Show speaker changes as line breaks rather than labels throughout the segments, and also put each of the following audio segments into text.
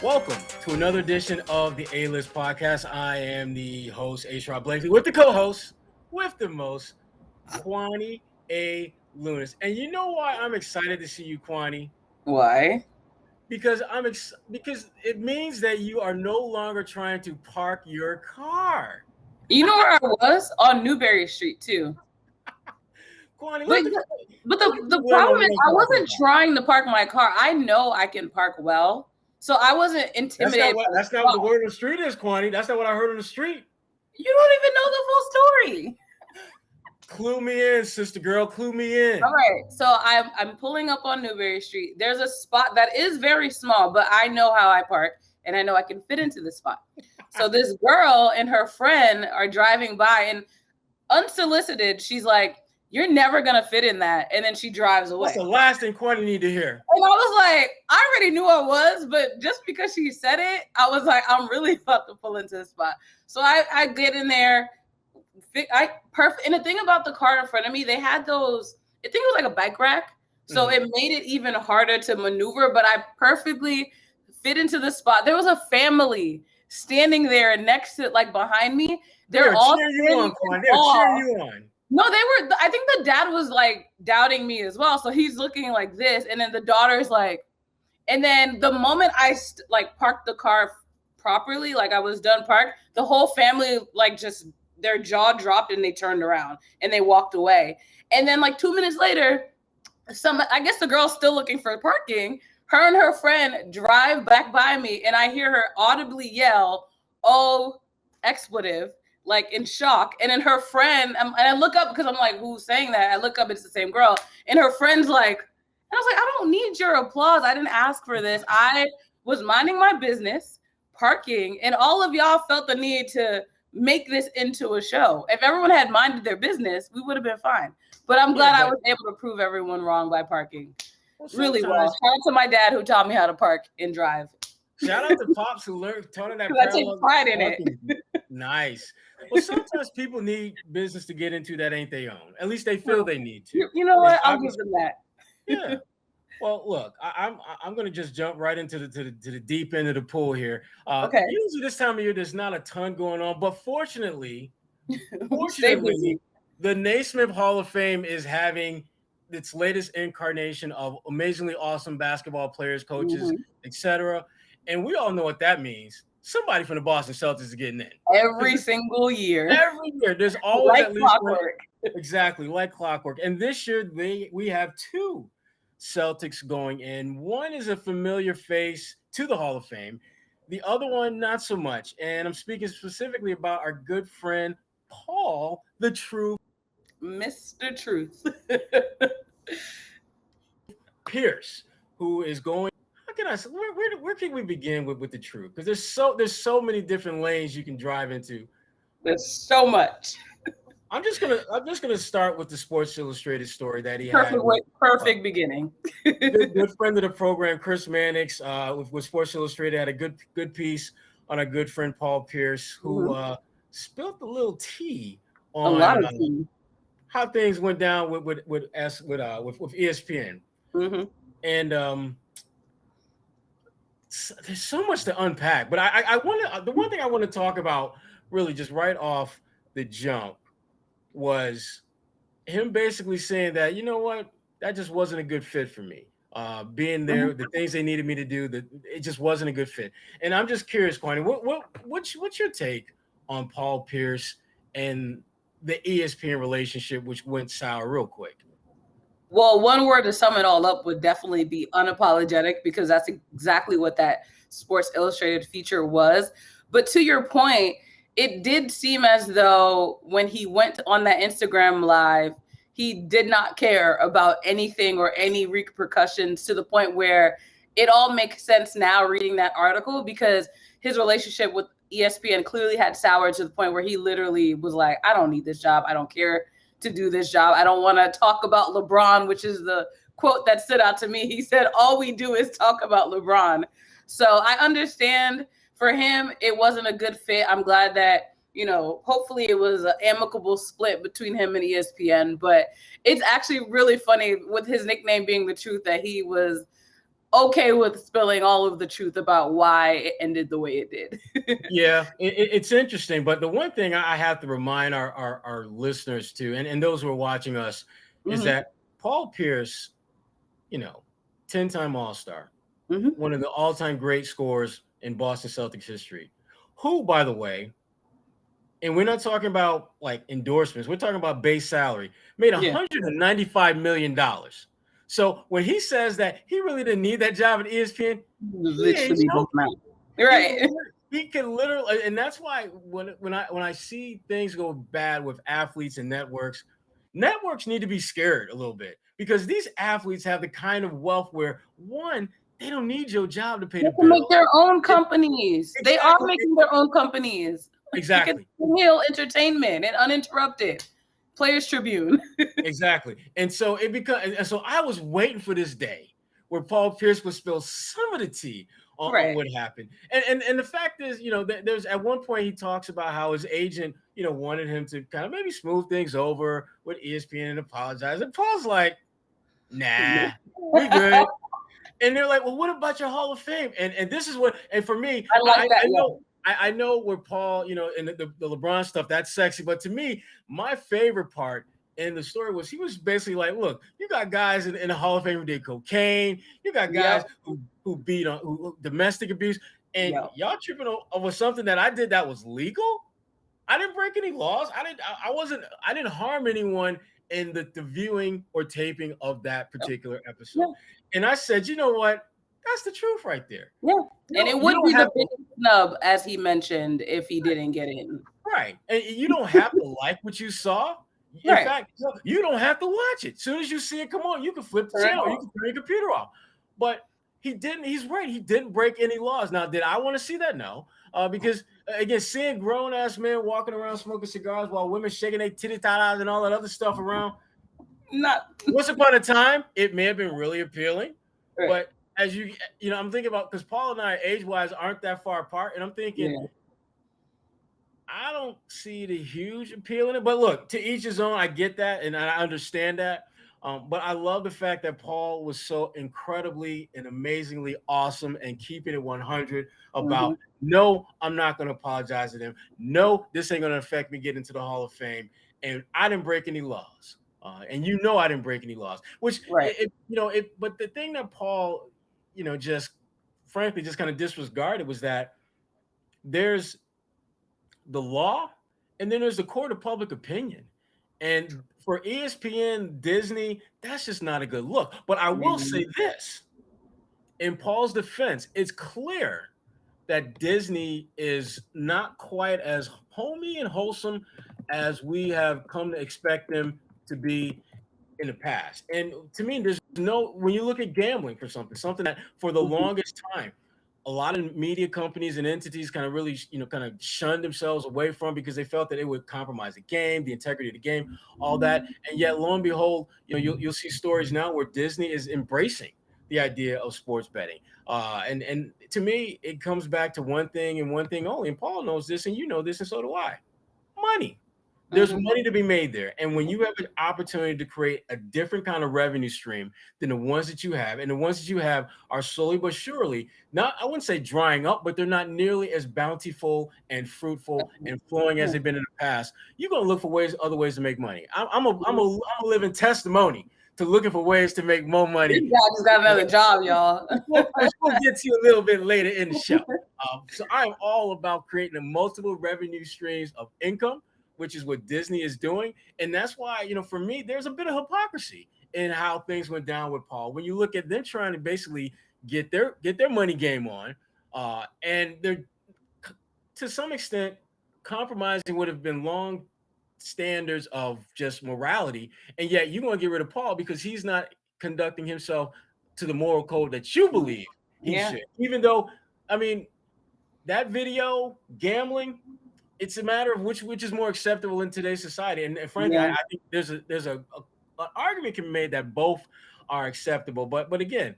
Welcome to another edition of the A-List Podcast. I am the host, A.Sherrod Blakely, with the co-host, with the most, Kwani A. Lunis. And you know why I'm excited to see you, Kwani?
Why?
Because because it means that you are no longer trying to park your car.
You know where I was? On Newberry Street, too.
Kwani,
but the problem is I wasn't trying to park my car. I know I can park well. So I wasn't intimidated.
That's not what the word on the street is, Kwani. That's not what I heard on the street.
You don't even know the full story.
Clue me in, sister girl. Clue me in.
All right. So I'm pulling up on Newberry Street. There's a spot that is very small, but I know how I park, and I know I can fit into the spot. So this girl and her friend are driving by, and unsolicited, she's like, "You're never gonna fit in that," and then she drives away.
That's the last thing Kwani need to hear.
And I was like, I already knew I was, but just because she said it, I was like, I'm really about to pull into the spot. So I get in there. Perfect. And the thing about the car in front of me, they had those, I think it was like a bike rack. So it made it even harder to maneuver, but I perfectly fit into the spot. There was a family standing there next to, like, behind me. They're all cheering you on, Kwani. They're cheering you on. No, they were. I think the dad was like doubting me as well. So he's looking like this, and then the daughter's like, and then the moment I parked the car properly, like I was done parked, the whole family like just their jaw dropped and they turned around and they walked away. And then like 2 minutes later, I guess the girl's still looking for parking. Her and her friend drive back by me, and I hear her audibly yell, "Oh, expletive." Like in shock. And then her friend, and I look up because I'm like, who's saying that? I look up, it's the same girl. And her friend's like, and I was like, I don't need your applause. I didn't ask for this. I was minding my business, parking, and all of y'all felt the need to make this into a show. If everyone had minded their business, we would have been fine. But I'm glad I was able to prove everyone wrong by parking really well. Shout out to my dad who taught me how to park and drive.
Shout out to Pops who taught him that.
I take pride in it.
Nice. Well, sometimes people need business to get into that ain't their own. At least they feel they need to.
You know what? I'll give them that.
Yeah. Well, look, I'm going to just jump right into the deep end of the pool here.
Okay.
Usually this time of year, there's not a ton going on, but fortunately, the Naismith Hall of Fame is having its latest incarnation of amazingly awesome basketball players, coaches, etc. And we all know what that means. Somebody from the Boston Celtics is getting in.
Every single year.
Every year. There's always
at least clockwork.
One. Exactly, like clockwork. And this year, we have two Celtics going in. One is a familiar face to the Hall of Fame. The other one, not so much. And I'm speaking specifically about our good friend, Paul, the Truth.
Mr. Truth.
Pierce, who is going. Where can we begin with the truth? Because there's so many different lanes you can drive into.
There's so much.
I'm just gonna start with the Sports Illustrated story that he
had. Perfect beginning.
good friend of the program, Chris Mannix, with Sports Illustrated, had a good piece on our good friend Paul Pierce, who spilled a little tea on a lot of tea. How things went down with ESPN, and there's so much to unpack, but I want the one thing I want to talk about really just right off the jump was him basically saying that, you know what, that just wasn't a good fit for me. Being there, the things they needed me to do, it just wasn't a good fit. And I'm just curious, Kwani, what's your take on Paul Pierce and the ESPN relationship, which went sour real quick?
Well, one word to sum it all up would definitely be unapologetic, because that's exactly what that Sports Illustrated feature was. But to your point, it did seem as though when he went on that Instagram live, he did not care about anything or any repercussions, to the point where it all makes sense now reading that article, because his relationship with ESPN clearly had soured to the point where he literally was like, I don't need this job. I don't care to do this job. I don't want to talk about LeBron, which is the quote that stood out to me. He said, all we do is talk about LeBron. So I understand for him, it wasn't a good fit. I'm glad that, hopefully it was an amicable split between him and ESPN. But it's actually really funny with his nickname being The Truth that he was okay with spilling all of the truth about why it ended the way it did.
Yeah, it's interesting. But the one thing I have to remind our listeners too, and those who are watching us, is that Paul Pierce, 10-time All-Star, one of the all-time great scorers in Boston Celtics history, who, by the way, and we're not talking about like endorsements, we're talking about base salary, made $195 million. So when he says that he really didn't need that job at ESPN,
literally right.
He can literally, and that's why when I see things go bad with athletes and networks need to be scared a little bit, because these athletes have the kind of wealth where, one, they don't need your job to pay the bills.
Make their own companies. Exactly. They are making their own companies.
Exactly.
Meal Entertainment and Uninterrupted, Players Tribune.
Exactly. And so so I was waiting for this day where Paul Pierce would spill some of the tea on what happened. And the fact is, there's at one point he talks about how his agent, wanted him to kind of maybe smooth things over with ESPN and apologize. And Paul's like, nah, we're good. And they're like, well, what about your Hall of Fame? And this is what, and for me,
I like that.
I know where Paul, and the LeBron stuff, that's sexy. But to me, my favorite part in the story was he was basically like, look, you got guys in the Hall of Fame who did cocaine. You got guys who beat on who domestic abuse. And y'all tripping over something that I did that was legal. I didn't break any laws. I didn't harm anyone in the viewing or taping of that particular episode. Yeah. And I said, you know what? That's the truth right there.
Yeah. And it would be the biggest snub, as he mentioned, if he didn't get in.
Right. And you don't have to like what you saw. In fact, you don't have to watch it. As soon as you see it, come on, you can flip the channel. You can turn your computer off. But he didn't. He's right. He didn't break any laws. Now, did I want to see that? No. Because, again, seeing grown-ass men walking around smoking cigars while women shaking their titty-tatas and all that other stuff around, once upon a time, it may have been really appealing. Right. But as I'm thinking about, because Paul and I, age-wise, aren't that far apart, and I'm thinking, I don't see the huge appeal in it. But look, to each his own. I get that, and I understand that. But I love the fact that Paul was so incredibly and amazingly awesome and keeping it 100 about, no, I'm not going to apologize to them. No, this ain't going to affect me getting into the Hall of Fame. And I didn't break any laws. And I didn't break any laws, which, but the thing that Paul, just frankly just kind of disregarded was that there's the law and then there's the court of public opinion. And for ESPN, Disney, that's just not a good look. But I will say this, in Paul's defense, it's clear that Disney is not quite as homey and wholesome as we have come to expect them to be in the past. And to me, when you look at gambling for something that for the longest time, a lot of media companies and entities kind of really, kind of shunned themselves away from, because they felt that it would compromise the game, the integrity of the game, all that. And yet, lo and behold, you'll see stories now where Disney is embracing the idea of sports betting. And to me, it comes back to one thing and one thing only. And Paul knows this, and you know this, and so do I. Money. There's money to be made there. And when you have an opportunity to create a different kind of revenue stream than the ones that you have, and the ones that you have are slowly but surely, not, I wouldn't say drying up, but they're not nearly as bountiful and fruitful and flowing as they've been in the past, you're going to look for other ways to make money. I'm a living testimony to looking for ways to make more money.
You guys just got another job, y'all.
We'll get to you a little bit later in the show. So I'm all about creating multiple revenue streams of income, which is what Disney is doing. And that's why, for me, there's a bit of hypocrisy in how things went down with Paul. When you look at them trying to basically get their money game on, and they're, to some extent, compromising what have been long standards of just morality. And yet you want to get rid of Paul because he's not conducting himself to the moral code that you believe he should. Even though, that video, gambling, it's a matter of which is more acceptable in today's society. And frankly, I think there's an argument can be made that both are acceptable. But again,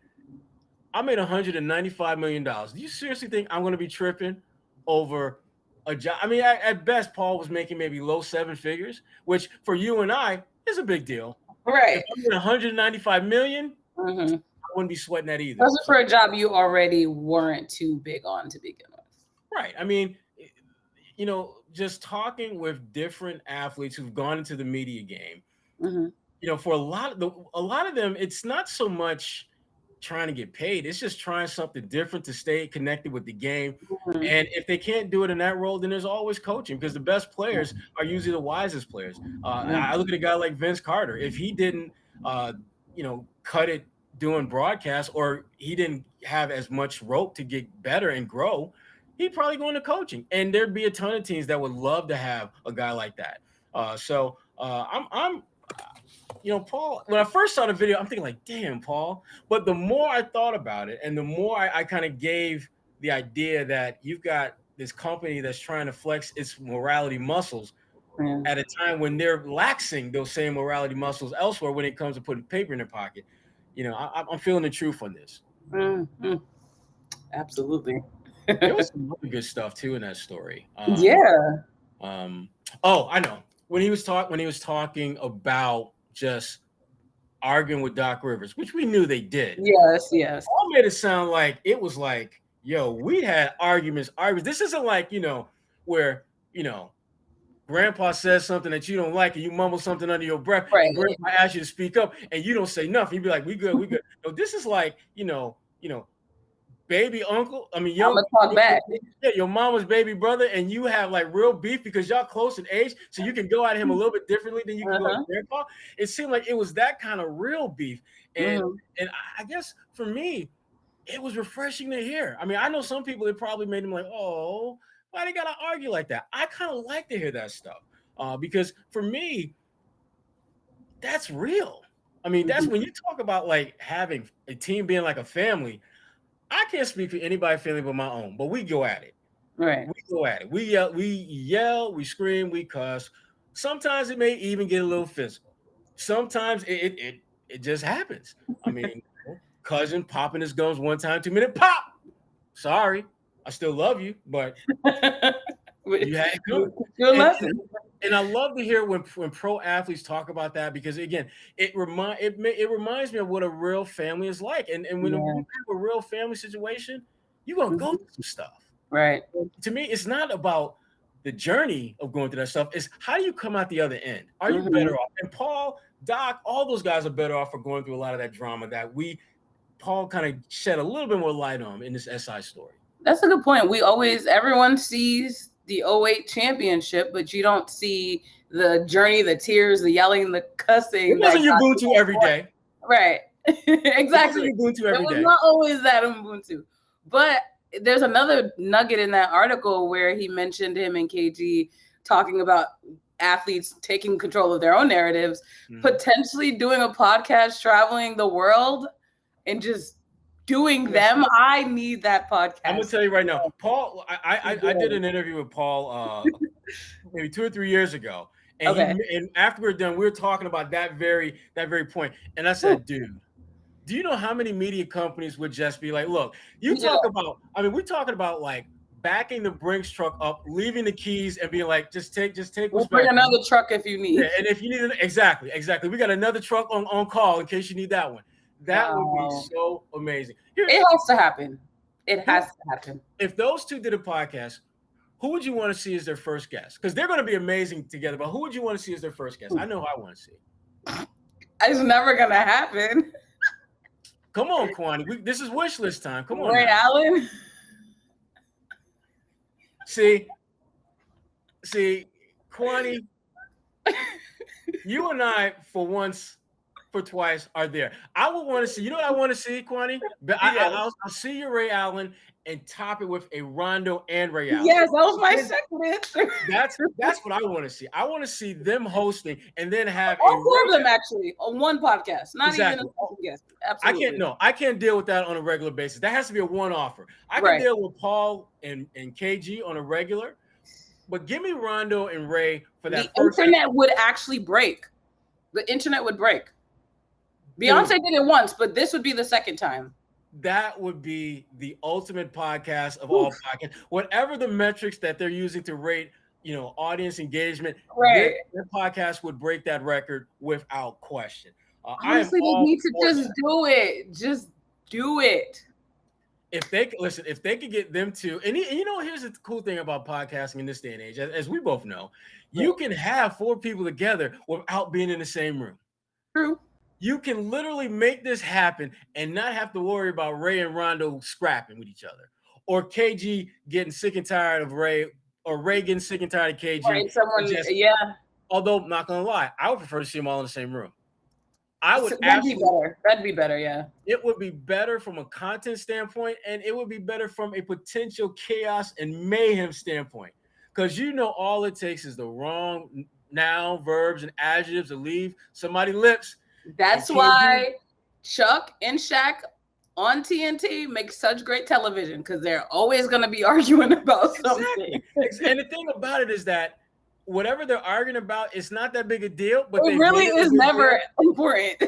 I made $195 million. Do you seriously think I'm going to be tripping over a job. I mean, at best, Paul was making maybe low seven figures, which for you and I is a big deal.
Right.
If I'm getting 195 million,
Mm-hmm.
I wouldn't be sweating that either.
Especially for a job you already weren't too big on to begin with.
Right. I mean, you know, just talking with different athletes who've gone into the media game,
Mm-hmm.
you know, for a lot of them, it's not so much trying to get paid. It's just trying something different to stay connected with the game.
Mm-hmm.
And if they can't do it in that role, then there's always coaching, because the best players are usually the wisest players. I look at a guy like Vince Carter. If he didn't, you know, cut it doing broadcast, or he didn't have as much rope to get better and grow, he'd probably go into coaching. And there'd be a ton of teams that would love to have a guy like that. I'm you know, Paul, when I first saw the video, I'm thinking like, damn, Paul. But the more I thought about it, and the more I kind of gave the idea that you've got this company that's trying to flex its morality muscles at a time when they're laxing those same morality muscles elsewhere when it comes to putting paper in their pocket, you know, I'm feeling the truth on this.
Mm-hmm. Absolutely.
There was some really good stuff too in that story. Oh, I know. When he was talking about just arguing with Doc Rivers, which we knew they did.
Yes.
Paul made it sound like it was like, yo, we had arguments. This isn't like, you know, where, you know, Grandpa says something that you don't like and you mumble something under your breath,
right.
And Grandpa asks you to speak up and you don't say nothing. You'd be like, we good. No, this is like, you know, baby uncle. I mean,
I'm gonna talk back.
Yeah, your mama's baby brother, and you have like real beef because y'all close in age, so you can go at him a little bit differently than you can go at Grandpa. It seemed like it was that kind of real beef, and I guess for me, it was refreshing to hear. I mean, I know some people, it probably made them like, oh, why they gotta argue like that? I kind of like to hear that stuff because for me, that's real. I mean, that's when you talk about like having a team being like a family. I can't speak for anybody's family but my own, but we go at it.
Right.
We go at it. We yell, we scream, we cuss. Sometimes it may even get a little physical. Sometimes it just happens. I mean, cousin popping his gums one time, 2 minute pop. Sorry, I still love you, but you had it coming.
Good lesson.
And I love to hear when pro athletes talk about that, because again, it reminds me of what a real family is like. And when you have a real family situation, you're gonna go through some stuff.
Right.
To me, it's not about the journey of going through that stuff. It's how do you come out the other end? Are you better off? And Paul, Doc, all those guys are better off for going through a lot of that drama that Paul kind of shed a little bit more light on in this SI story.
That's a good point. Everyone sees the 08 championship, but you don't see the journey, the tears, the yelling, the cussing.
It wasn't Ubuntu every day.
Right. Exactly.
It wasn't Ubuntu every day.
It was not always that Ubuntu. But there's another nugget in that article where he mentioned him and KG talking about athletes taking control of their own narratives, potentially doing a podcast, traveling the world, and just doing them. I need that podcast.
I'm gonna tell you right now, Paul. I did an interview with Paul maybe 2 or 3 years ago, and and after we were done, we were talking about that very point. And I said, dude, do you know how many media companies would just be like, look, you talk about, I mean, we're talking about like backing the Brinks truck up, leaving the keys, and being like, just take.
We'll bring another truck if you need.
Yeah, and if you need it, exactly. We got another truck on call in case you need that one. That would be so amazing.
It has to happen. It has to happen.
If those two did a podcast, who would you want to see as their first guest? Because they're going to be amazing together, but who would you want to see as their first guest? I know who I want to see.
It's never going to happen.
Come on, Kwani. This is wish list time. Come on.
Ray Allen?
See, Kwani, you and I, for twice, are there. I would want to see, you know what I want to see, Kwani? I'll see your Ray Allen and top it with a Rondo and Ray Allen.
Yes, that was my second answer.
That's what I want to see. I want to see them hosting and then have
all four of them actually on one podcast. Not even a second guest. Absolutely.
I can't deal with that on a regular basis. That has to be a one offer. I can deal with Paul and KG on a regular, but give me Rondo and Ray for that.
The internet would actually break. The internet would break. Beyonce did it once, but this would be the second time.
that would be the ultimate podcast of all podcasts. Whatever the metrics that they're using to rate, audience engagement,
Right.
their podcast would break that record without question.
Honestly, they need to just do it. Just do it.
If they could get them to, and here's the cool thing about podcasting in this day and age, as we both know, you can have 4 people together without being in the same room.
True.
You can literally make this happen and not have to worry about Ray and Rondo scrapping with each other, or KG getting sick and tired of Ray, or Ray getting sick and tired of KG.
Right, yeah.
Although, not gonna lie, I would prefer to see them all in the same room.
That'd be better. That'd be better, yeah.
It would be better from a content standpoint, and it would be better from a potential chaos and mayhem standpoint. Because all it takes is the wrong noun, verbs, and adjectives to leave somebody's lips.
That's why Chuck and Shaq on TNT make such great television, because they're always going to be arguing about something.
And the thing about it is that whatever they're arguing about, it's not that big a deal. But
it really is never important.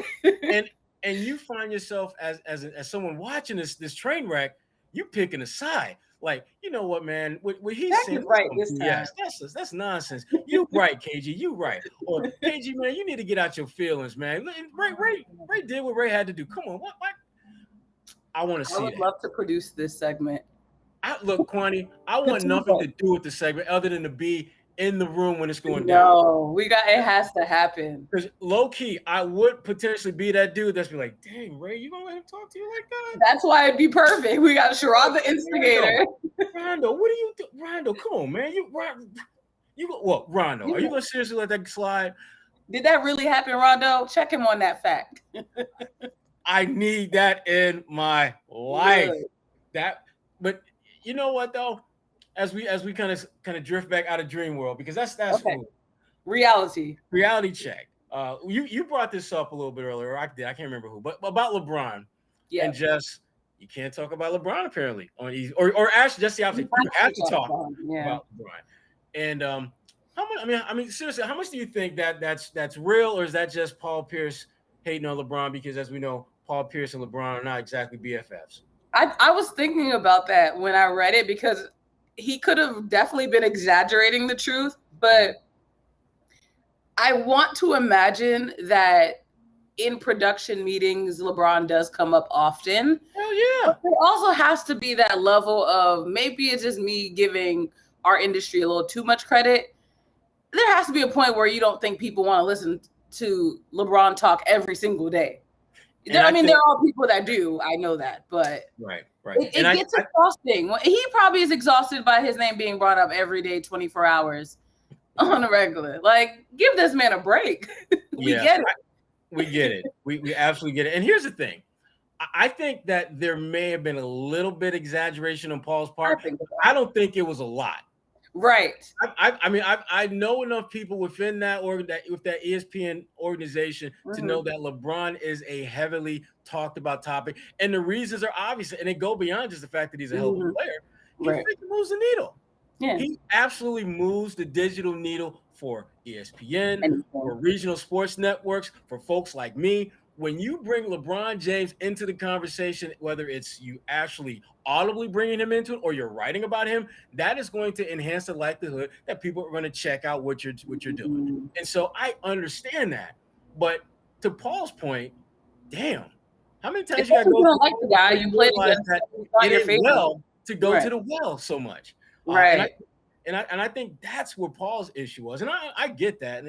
and you find yourself as someone watching this train wreck, you picking a side. Like, you know what, man? What he's saying,
right this time.
Yes, that's nonsense. You right, KG. You right. Or KG, man, you need to get out your feelings, man. Ray did what Ray had to do. Come on, what? I want to see. I would
love to produce this segment.
Look, Kwani, I want nothing to do with the segment other than to be in the room when it's going down.
No, it has to happen.
Because low key, I would potentially be that dude that's be like, dang, Ray, you gonna let him talk to you like that?
That's why it'd be perfect. We got A.Sherrod the instigator.
Rondo, what are you doing? Rondo, come on, man. Rondo, are you gonna seriously let that slide?
Did that really happen, Rondo? Check him on that fact.
I need that in my life. Really? But you know what though? As we kind of drift back out of dream world, because that's
okay. Reality
check. You brought this up a little bit earlier. I can't remember who, but about LeBron. Yeah. And just you can't talk about LeBron apparently or actually just the opposite. You have to talk about LeBron. And how much? I mean, seriously, how much do you think that's real, or is that just Paul Pierce hating on LeBron? Because as we know, Paul Pierce and LeBron are not exactly BFFs.
I was thinking about that when I read it, because he could have definitely been exaggerating the truth, but I want to imagine that in production meetings, LeBron does come up often.
Hell yeah.
But there also has to be that level of, maybe it's just me giving our industry a little too much credit. There has to be a point where you don't think people want to listen to LeBron talk every single day. There are people that do. I know that, but
right.
It gets exhausting. He probably is exhausted by his name being brought up every day, 24 hours on a regular. Like, give this man a break. We get it.
We get it. We absolutely get it. And here's the thing. I think that there may have been a little bit exaggeration on Paul's part. I don't think it was a lot.
Right.
I know enough people within that with that ESPN organization to know that LeBron is a heavily talked about topic, and the reasons are obvious, and they go beyond just the fact that he's a hell of a player. He freaking moves the needle. Yeah. He absolutely moves the digital needle for ESPN, for regional sports networks, for folks like me. When you bring LeBron James into the conversation, whether it's you actually audibly bringing him into it or you're writing about him, that is going to enhance the likelihood that people are going to check out what you're doing. And so I understand that. But to Paul's point, damn, how many times you got to go
like the guy you played against?
It ain't well to go to the well so much.
Right.
And I think that's where Paul's issue was. And I get that.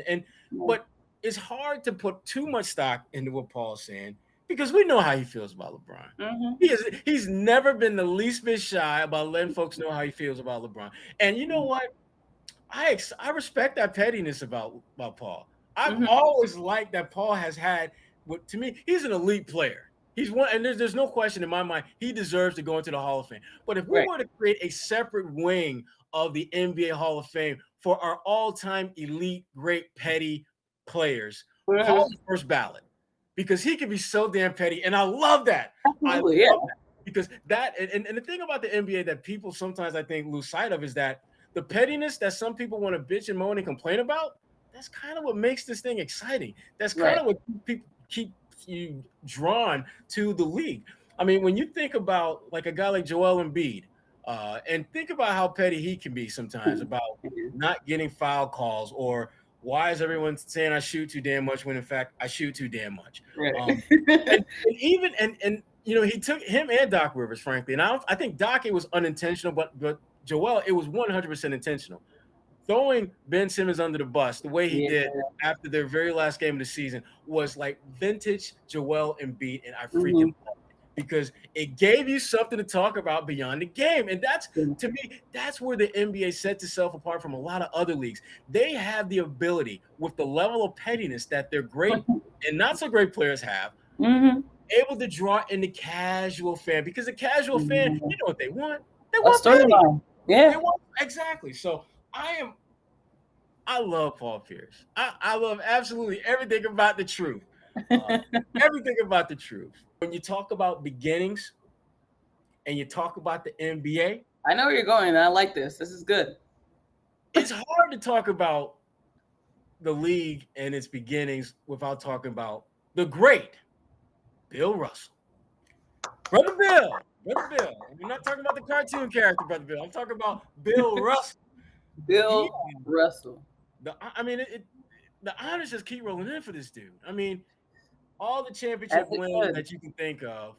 But it's hard to put too much stock into what Paul's saying, because we know how he feels about LeBron. Mm-hmm. He's never been the least bit shy about letting folks know how he feels about LeBron. And you know what? I respect that pettiness about Paul. I've always liked that Paul has had, to me, he's an elite player. He's one, and there's no question in my mind he deserves to go into the Hall of Fame. But if we were to create a separate wing of the NBA Hall of Fame for our all-time elite, great, petty players, Paul's first ballot, because he can be so damn petty, and I love that.
Absolutely,
I love that, because that and the thing about the NBA that people sometimes I think lose sight of is that the pettiness that some people want to bitch and moan and complain about, that's kind of what makes this thing exciting. That's kind of what people keep you drawn to the league. I mean, when you think about like a guy like Joel Embiid, and think about how petty he can be sometimes about not getting foul calls, or why is everyone saying I shoot too damn much when in fact I shoot too damn much.
Right.
And even and you know, he took him and Doc Rivers, frankly, and I think Doc, it was unintentional, but Joel, it was 100% intentional. Throwing Ben Simmons under the bus the way he
Yeah.
did after their very last game of the season was like vintage Joel Embiid, and I freaking
Mhm.
love it because it gave you something to talk about beyond the game. And that's, to me, that's where the NBA sets itself apart from a lot of other leagues. They have the ability, with the level of pettiness that their great and not so great players have,
Mhm.
able to draw in the casual fan, because the casual fan, you know what they want? They
A
want petty.
storyline. Yeah.
They want, exactly. So I love Paul Pierce. I love absolutely everything about the truth. Everything about the truth. When you talk about beginnings and you talk about the NBA,
I know where you're going, and I like this. This is good.
it's hard to talk about the league and its beginnings without talking about the great Bill Russell. Brother Bill. Brother Bill. I'm not talking about the cartoon character, Brother Bill. I'm talking about Bill Russell.
Bill Russell.
I mean, the honors just keep rolling in for this dude. I mean, all the
As
championship
it
wins
could.
that you can think of,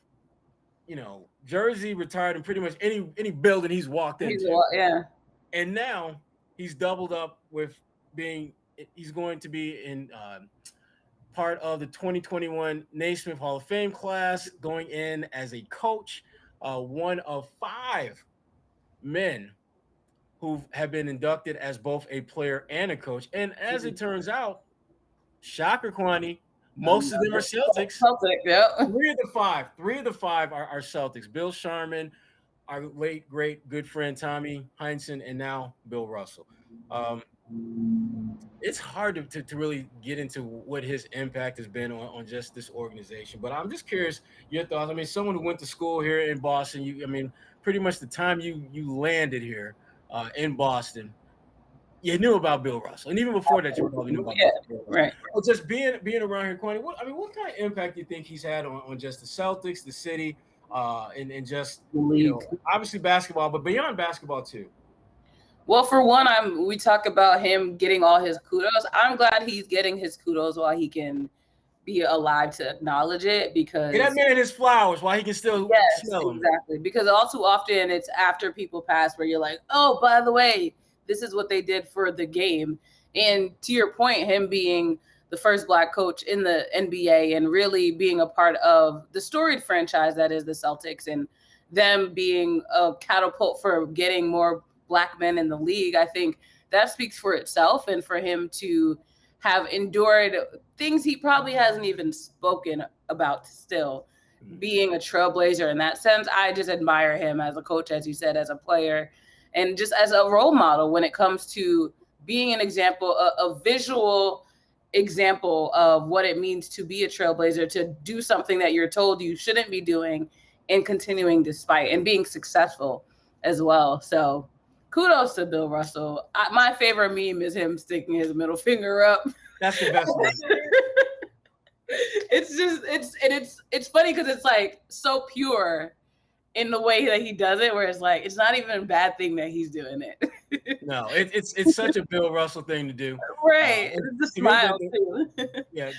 you know, Jersey retired in pretty much any building he's walked into.
Yeah.
And now he's doubled up with he's going to be in part of the 2021 Naismith Hall of Fame class, going in as a coach, one of 5 men who have been inducted as both a player and a coach. And as it turns out, shocker, Kwani, most of them are Celtics.
Celtic, yeah.
Three of the five are Celtics. Bill Sharman, our late great good friend Tommy Heinsohn, and now Bill Russell. Um, it's hard to really get into what his impact has been on just this organization. But I'm just curious your thoughts. I mean, someone who went to school here in Boston, I mean, pretty much the time you landed here in Boston, you knew about Bill Russell, and even before that, you probably knew about
Yeah,
Bill Russell.
right.
Well, just being around here, Kwani, what kind of impact do you think he's had on just the Celtics, the city, and just obviously basketball, but beyond basketball too?
Well, for one, we talk about him getting all his kudos. I'm glad he's getting his kudos while he can be alive to acknowledge it, because
Get that man his flowers while he can still smell them.
Exactly. Because all too often it's after people pass where you're like, oh, by the way, this is what they did for the game. And to your point, him being the first Black coach in the NBA and really being a part of the storied franchise that is the Celtics, and them being a catapult for getting more Black men in the league, I think that speaks for itself. And for him to have endured things he probably hasn't even spoken about still, being a trailblazer in that sense, I just admire him as a coach, as you said, as a player, and just as a role model when it comes to being an example, a visual example of what it means to be a trailblazer, to do something that you're told you shouldn't be doing and continuing despite, and being successful as well. So kudos to Bill Russell. My favorite meme is him sticking his middle finger up.
That's the best one.
It's funny because it's like so pure in the way that he does it, where it's like it's not even a bad thing that he's doing it.
No, it's such a Bill Russell thing to do.
Right. It's the smile too.
Yeah.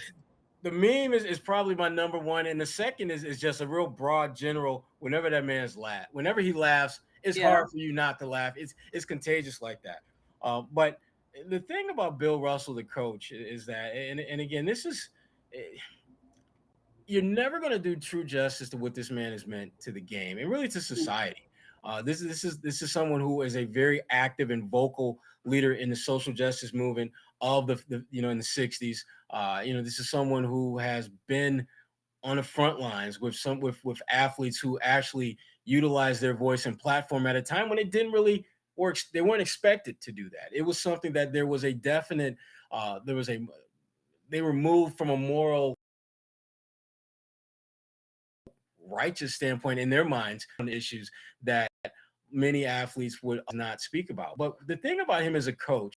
The meme is probably my number one, and the second is just a real broad general. Whenever that man's laugh, whenever he laughs, it's hard for you not to laugh. It's contagious like that. But the thing about Bill Russell, the coach, is that, and again, this is, you're never going to do true justice to what this man has meant to the game and really to society. This is someone who is a very active and vocal leader in the social justice movement of the in the 60s. This is someone who has been on the front lines with athletes who actually utilize their voice and platform at a time when it didn't really work. They weren't expected to do that. It was something that there was a definite they were moved from a moral righteous standpoint in their minds on issues that many athletes would not speak about. But the thing about him as a coach,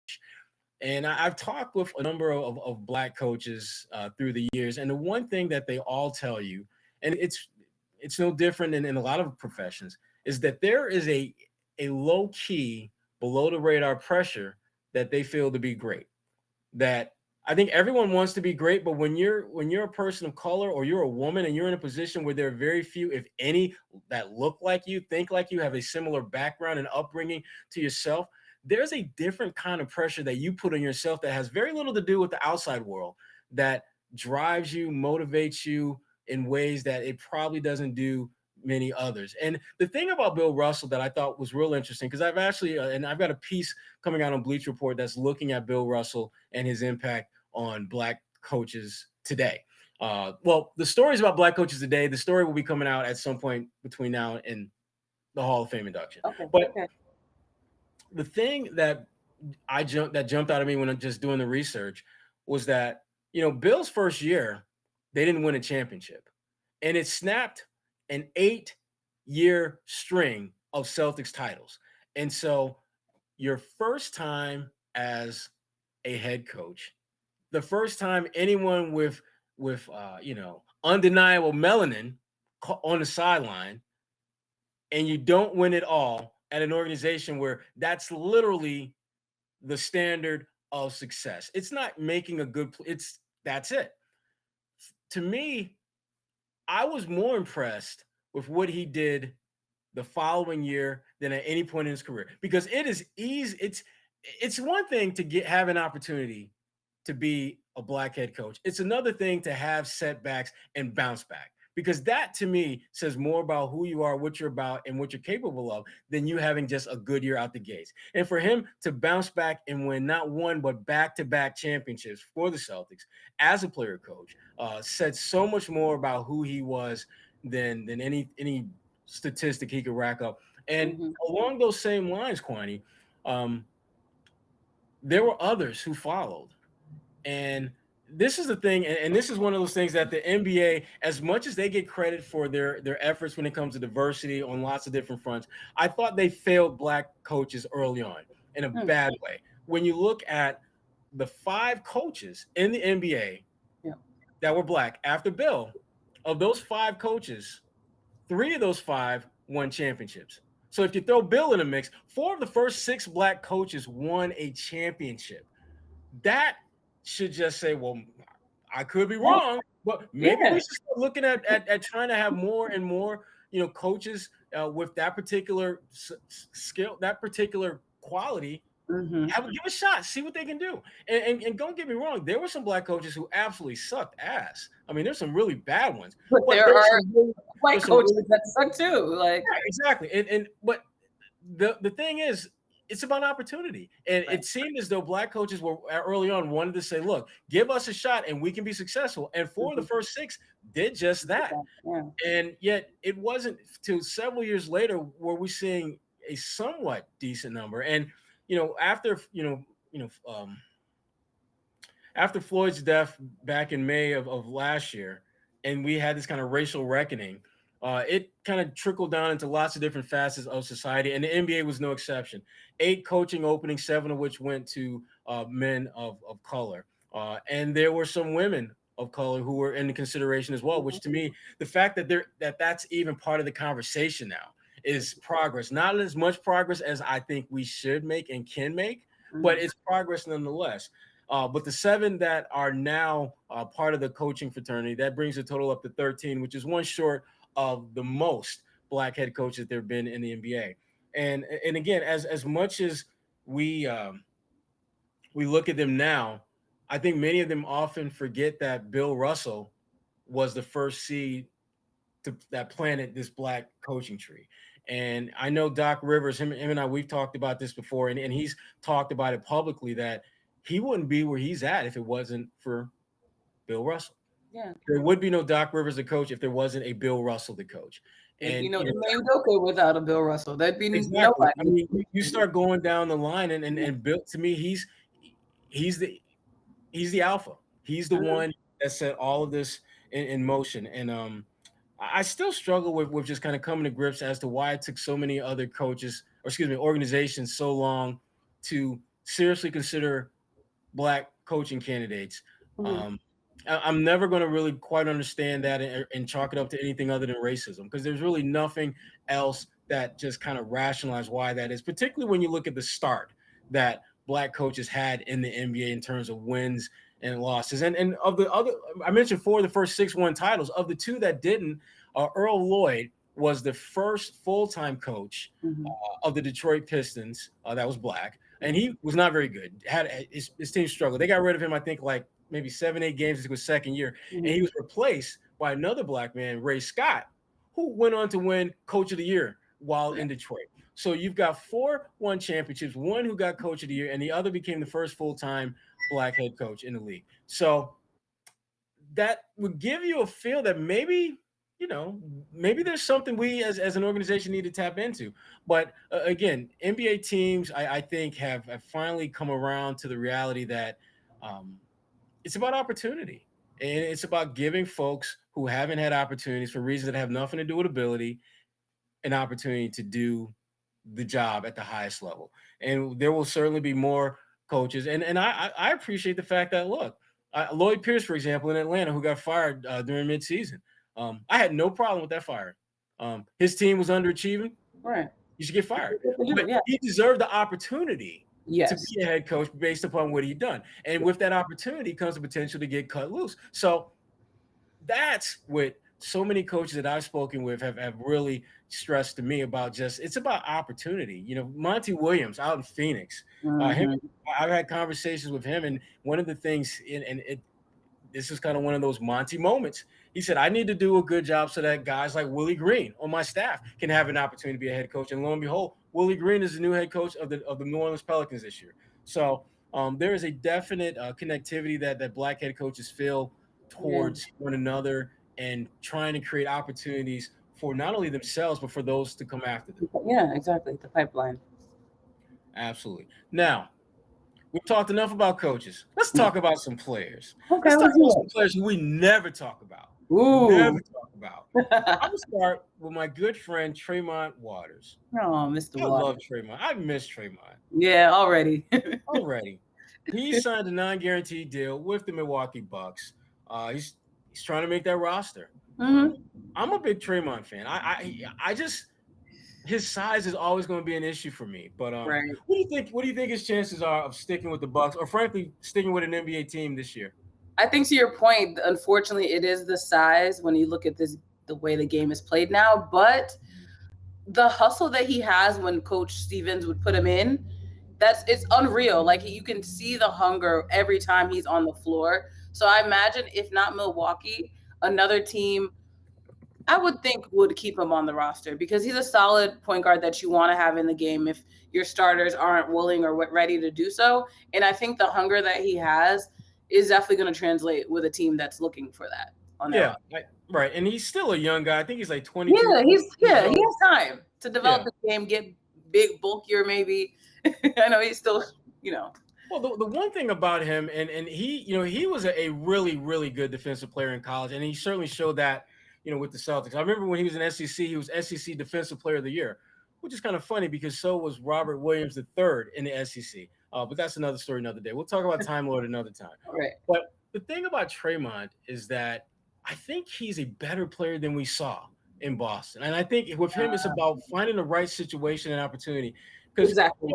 and I've talked with a number of Black coaches through the years, and the one thing that they all tell you, and it's it's no different in a lot of professions, is that there is a low key below the radar pressure that they feel to be great. That I think everyone wants to be great, but when you're a person of color or you're a woman and you're in a position where there are very few, if any, that look like you, think like you, have a similar background and upbringing to yourself, there's a different kind of pressure that you put on yourself that has very little to do with the outside world, that drives you, motivates you in ways that it probably doesn't do many others. And the thing about Bill Russell that I thought was real interesting, because I've actually, and I've got a piece coming out on Bleach Report that's looking at Bill Russell and his impact on Black coaches today. Well, the stories about Black coaches today, the story will be coming out at some point between now and the Hall of Fame induction.
Okay.
But the thing that jumped out at me when I'm just doing the research was that, Bill's first year, they didn't win a championship. And it snapped an 8-year string of Celtics titles. And so your first time as a head coach, the first time anyone with undeniable melanin on the sideline, and you don't win it all at an organization where that's literally the standard of success. It's not making a good that's it. To me, I was more impressed with what he did the following year than at any point in his career, because it is easy. It's one thing to have an opportunity to be a Black head coach. It's another thing to have setbacks and bounce back, because that to me says more about who you are, what you're about, and what you're capable of than you having just a good year out the gates. And for him to bounce back and win not one, but back-to-back championships for the Celtics as a player coach said so much more about who he was than any statistic he could rack up. And along those same lines, Kwani, there were others who followed. And this is the thing, and this is one of those things that the NBA, as much as they get credit for their efforts when it comes to diversity on lots of different fronts, I thought they failed Black coaches early on in a bad way. When you look at the 5 coaches in the NBA that were Black after Bill, of those 5 coaches, 3 of those 5 won championships. So if you throw Bill in the mix, 4 of the first 6 Black coaches won a championship. That should just say, well, I could be wrong, but maybe we should start looking at trying to have more and more, coaches with that particular skill, that particular quality. Give a shot, see what they can do. And don't get me wrong, there were some Black coaches who absolutely sucked ass. I mean, there's some really bad ones,
but there are white coaches that suck too. Like,
yeah, exactly. But the thing is, it's about opportunity. And it seemed as though Black coaches were early on wanted to say, look, give us a shot and we can be successful. And 4 of the first 6 did just that. And yet it wasn't till several years later where we're seeing a somewhat decent number. And, after Floyd's death back in May of last year, and we had this kind of racial reckoning, it kind of trickled down into lots of different facets of society, and the NBA was no exception. 8 coaching openings, 7 of which went to men of color. And there were some women of color who were in consideration as well, which to me, the fact that that's even part of the conversation now is progress. Not as much progress as I think we should make and can make, but it's progress nonetheless. But the 7 that are now part of the coaching fraternity, that brings the total up to 13, which is one short of the most Black head coaches there have been in the NBA. And again, as much as we look at them now, I think many of them often forget that Bill Russell was the first seed that planted this Black coaching tree. And I know Doc Rivers, him and I, we've talked about this before, and he's talked about it publicly that he wouldn't be where he's at if it wasn't for Bill Russell.
Yeah.
There would be no Doc Rivers the coach if there wasn't a Bill Russell the coach.
And Ime Udoka without a Bill Russell. That'd be nobody.
I mean, you start going down the line, and Bill, to me, he's the alpha. He's the one that set all of this in motion. And I still struggle with just kind of coming to grips as to why it took so many other organizations so long to seriously consider Black coaching candidates. I'm never going to really quite understand that and chalk it up to anything other than racism, because there's really nothing else that just kind of rationalize why that is, particularly when you look at the start that black coaches had in the NBA in terms of wins and losses. And of the other, I mentioned 4 of the first 6 won titles. Of the 2 that didn't, Earl Lloyd was the first full-time coach of the Detroit Pistons that was black, and he was not very good. His team struggled. They got rid of him, I think, like maybe 7-8 games into his second year, and he was replaced by another black man, Ray Scott, who went on to win Coach of the Year while in Detroit. So you've got 4 won championships, one who got Coach of the Year, and the other became the first full-time black head coach in the league. So that would give you a feel that maybe, maybe there's something we as an organization need to tap into. But again, NBA teams, I think, have finally come around to the reality that it's about opportunity. And it's about giving folks who haven't had opportunities for reasons that have nothing to do with ability an opportunity to do the job at the highest level. And there will certainly be more coaches. And I appreciate the fact that, look, Lloyd Pierce, for example, in Atlanta, who got fired during midseason, I had no problem with that fire. His team was underachieving.
Right.
You should get fired. But he deserved the opportunity to be a head coach based upon what he'd done. And with that opportunity comes the potential to get cut loose. So that's what so many coaches that I've spoken with have really stressed to me about. Just it's about opportunity. Monty Williams out in Phoenix, I've had conversations with him, and one of the things, this is kind of one of those Monty moments. He said, I need to do a good job so that guys like Willie Green on my staff can have an opportunity to be a head coach. And lo and behold, Willie Green is the new head coach of the New Orleans Pelicans this year. So there is a definite connectivity that black head coaches feel towards one another and trying to create opportunities for not only themselves, but for those to come after them.
Yeah, exactly. The pipeline.
Absolutely. Now, we've talked enough about coaches. Let's talk about some players.
Okay,
let's talk about some players who we never talk about. Never talk about. I'm going to start with my good friend, Tremont Waters.
Oh, Mr.
I
Waters.
love Tremont. I miss Tremont.
Yeah, already.
He signed a non-guaranteed deal with the Milwaukee Bucks. He's trying to make that roster. I'm a big Tremont fan. I just, his size is always going to be an issue for me. But what do you think? What do you think his chances are of sticking with the Bucks, or frankly, sticking with an NBA team this year?
I think, to your point, unfortunately, it is the size when you look at the way the game is played now. But the hustle that he has when Coach Stevens would put him in, it's unreal. Like, you can see the hunger every time he's on the floor. So I imagine, if not Milwaukee, another team, I would think, would keep him on the roster, because he's a solid point guard that you want to have in the game if your starters aren't willing or ready to do so. And I think the hunger that he has is definitely going to translate with a team that's looking for that.
Right. And he's still a young guy. I think he's like 22.
He has time to develop the game, get big, bulkier, maybe. I know he's still,
Well, the one thing about him, and he was a really, really good defensive player in college, and he certainly showed that, with the Celtics. I remember when he was in SEC, he was SEC Defensive Player of the Year, which is kind of funny because so was Robert Williams III in the SEC. But that's another story another day. We'll talk about Time Lord another time.
Right.
But the thing about Tremont is that I think he's a better player than we saw in Boston. And I think with him, it's about finding the right situation and opportunity.
Exactly.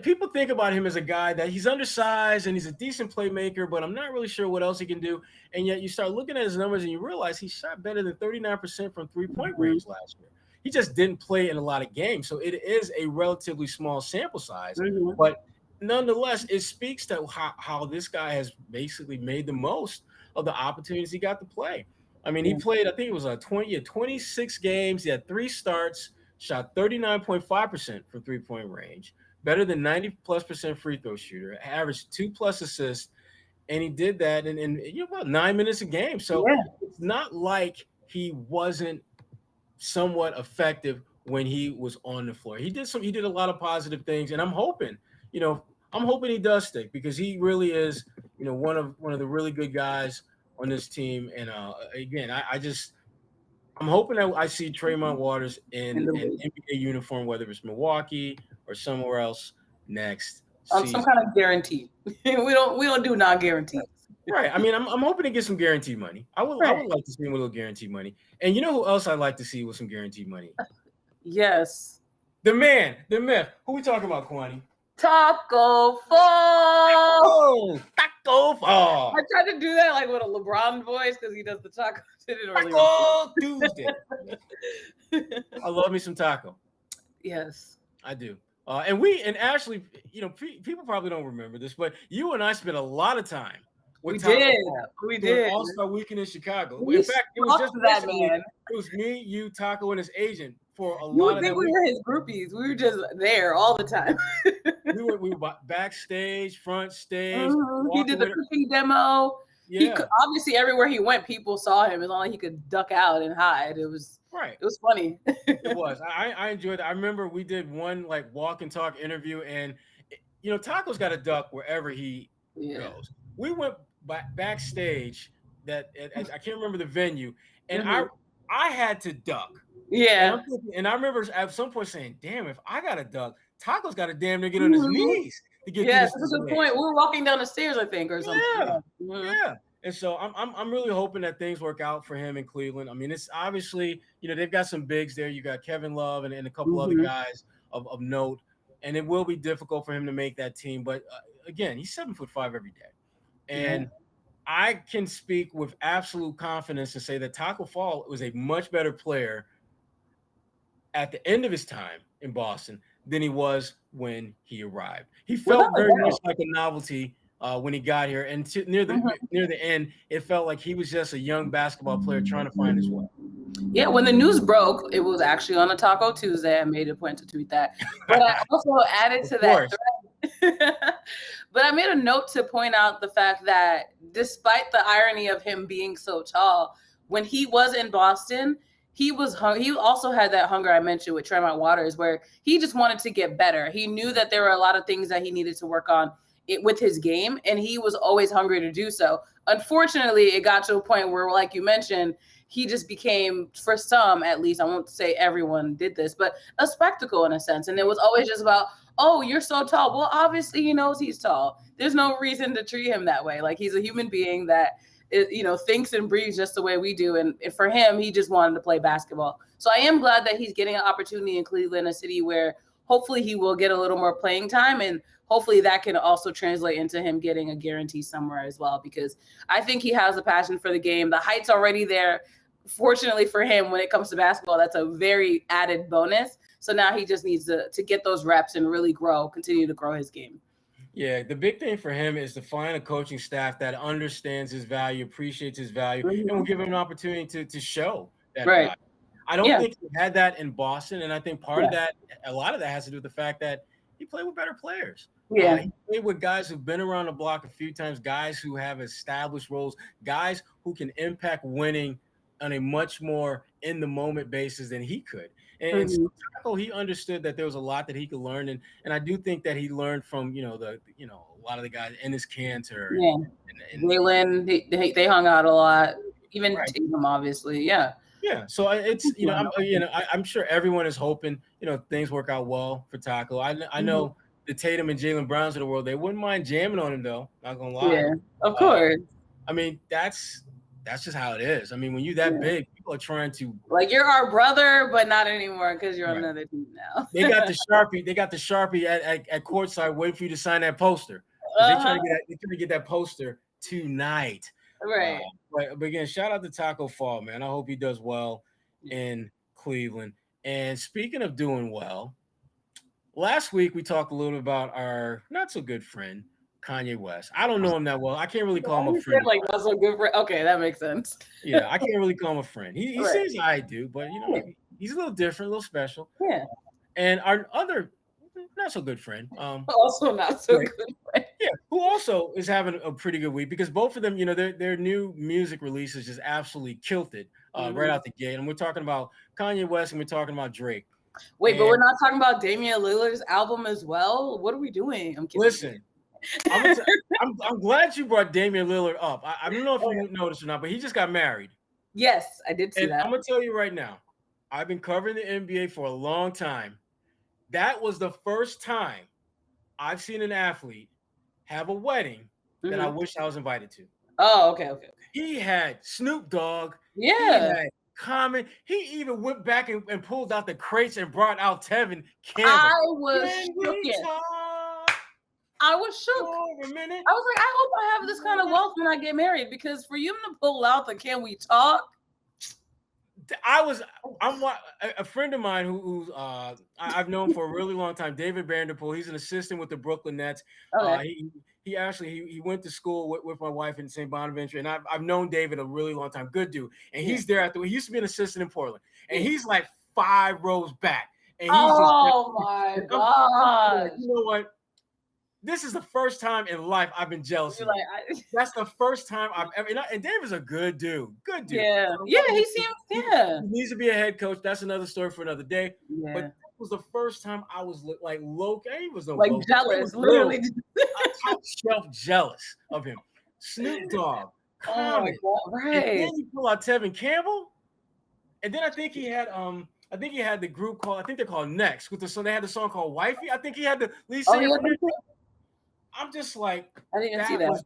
People think about him as a guy that he's undersized and he's a decent playmaker, but I'm not really sure what else he can do. And yet you start looking at his numbers and you realize he shot better than 39% from three-point range last year. He just didn't play in a lot of games. So it is a relatively small sample size. But nonetheless, it speaks to how this guy has basically made the most of the opportunities he got to play. I mean, he played, I think it was 26 games. He had 3 starts, shot 39.5% from three-point range, better than 90+% free throw shooter, averaged 2+ assists, and he did that in about 9 minutes a game. So it's not like he wasn't somewhat effective when he was on the floor. He did a lot of positive things, and I'm hoping he does stick, because he really is, one of the really good guys on this team. And again, I'm hoping that I see Tremont Waters in an NBA uniform, whether it's Milwaukee or somewhere else next season.
Some kind of guarantee. we don't do non-guarantees.
Right. I mean, I'm hoping to get some guaranteed money. I would like to see him with a little guaranteed money. And you know who else I'd like to see with some guaranteed money?
Yes.
The man, the myth. Who we talking about, Kwani?
Tacko Fall.
Oh, Tacko Fall.
I tried to do that like with a LeBron voice because he does the taco.
Taco Tuesday. I love me some taco.
Yes,
I do. And Ashley, you know, people probably don't remember this, but you and I spent a lot of time.
We did.
All-Star Weekend in Chicago.
We
In fact, it was just
that man.
It was me, you, Taco, and his agent for a
You
lot
would
of
think
that.
we were his groupies. We were just there all the time.
we were backstage, front stage.
He did the cooking demo.
Yeah.
Obviously everywhere he went, people saw him. It's not like he could duck out and hide. It was
right.
It was funny.
It was. I enjoyed it. I remember we did one like walk and talk interview, and you know, Taco's got a duck wherever he goes. We went backstage I can't remember the venue, and I had to duck.
Yeah.
And I remember at some point saying, "Damn, if I got a duck, Taco's got to damn near get on his knees to get."
Yeah, that's a good point. We were walking down the stairs, I think, or something.
Yeah. And so I'm really hoping that things work out for him in Cleveland. I mean, it's obviously, you know, they've got some bigs there. You got Kevin Love and a couple other guys of note, and it will be difficult for him to make that team. But again, he's 7'5" every day, and I can speak with absolute confidence to say that Tacko Fall was a much better player at the end of his time in Boston than he was when he arrived. He felt very much like a novelty when he got here, and near the end, it felt like he was just a young basketball player trying to find his way.
Yeah, when the news broke, it was actually on a Taco Tuesday. I made a point to tweet that, but I also added to that thread. But I made a note to point out the fact that despite the irony of him being so tall, when he was in Boston, he also had that hunger I mentioned with Tremont Waters, where he just wanted to get better. He knew that there were a lot of things that he needed to work on with his game, and he was always hungry to do so. Unfortunately, it got to a point where, like you mentioned, he just became, for some at least, I won't say everyone did this, but a spectacle in a sense. And it was always just about, oh, you're so tall. Well, obviously he knows he's tall. There's no reason to treat him that way. Like, he's a human being that, you know, thinks and breathes just the way we do. And for him, he just wanted to play basketball. So I am glad that he's getting an opportunity in Cleveland, a city where hopefully he will get a little more playing time, and hopefully that can also translate into him getting a guarantee somewhere as well, because I think he has a passion for the game. The height's already there. Fortunately for him, when it comes to basketball, that's a very added bonus. So now he just needs to get those reps and really continue to grow his game.
Yeah, the big thing for him is to find a coaching staff that understands his value, appreciates his value, and will give him an opportunity to show that value. I don't think he had that in Boston, and I think part of that, a lot of that has to do with the fact that he played with better players.
Yeah,
he played with guys who've been around the block a few times, guys who have established roles, guys who can impact winning on a much more in the moment basis than he could. And so Tacko, he understood that there was a lot that he could learn, and I do think that he learned from a lot of the guys in his Cantor.
And Jalen, they hung out a lot. Even Tatum, obviously, Yeah.
So it's I'm sure everyone is hoping things work out well for Tacko. I know the Tatum and Jalen Browns of the world, they wouldn't mind jamming on him though. Not gonna lie.
Yeah, of course.
I mean that's just how it is. I mean, when you're that big, people are trying to
you're our brother, but not anymore because you're on another team now.
They got the Sharpie. They got the Sharpie at courtside waiting for you to sign that poster. They're trying to get that poster tonight.
Right.
But again, shout out to Tacko Fall, man. I hope he does well in Cleveland. And speaking of doing well, last week we talked a little bit about our not so good friend, Kanye West. I don't know him that well. I can't really call him a friend.
Like not so good friend. Okay, that makes sense.
Yeah, I can't really call him a friend. He says I do, but he's a little different, a little special.
Yeah.
And our other not so good friend,
also not so good friend.
Yeah, who also is having a pretty good week because both of them, their new music releases just absolutely killed it right out the gate. And we're talking about Kanye West and we're talking about Drake.
Wait, but we're not talking about Damian Lillard's album as well? What are we doing? I'm kidding.
Listen, I'm glad you brought Damian Lillard up. I don't know if you noticed or not, but he just got married.
Yes, I did see that.
I'm going to tell you right now, I've been covering the NBA for a long time. That was the first time I've seen an athlete have a wedding that I wish I was invited to.
Oh, okay.
He had Snoop Dogg. He
Yeah.
had Common. He even went back and pulled out the crates and brought out Tevin Campbell.
I was
Can we
shook.
talk
I was shook.
for a minute?
I was like, I hope I have this kind of wealth when I get married, because for you to pull out the "Can we talk?"
I'm a friend of mine who's I've known for a really long time, David Vanderpool. He's an assistant with the Brooklyn Nets.
Okay.
He actually went to school with my wife in St. Bonaventure, and I've known David a really long time. Good dude. And he's there he used to be an assistant in Portland, and he's like 5 rows back. And he's
my God.
You know what? This is the first time in life I've been jealous. That's the first time I've ever. And David's a good dude. Good dude.
Yeah. He seems. Yeah.
He needs to be a head coach. That's another story for another day.
Yeah.
But that was the first time I was like low. He was
like low, jealous, literally.
Top shelf jealous of him. Snoop Dogg. Common.
Oh my God, right.
And then you pull out Tevin Campbell, and then I think he had the group called, I think they're called Next, with they had the song called Wifey. I think he had the lead singer. I'm just like,
I didn't see that.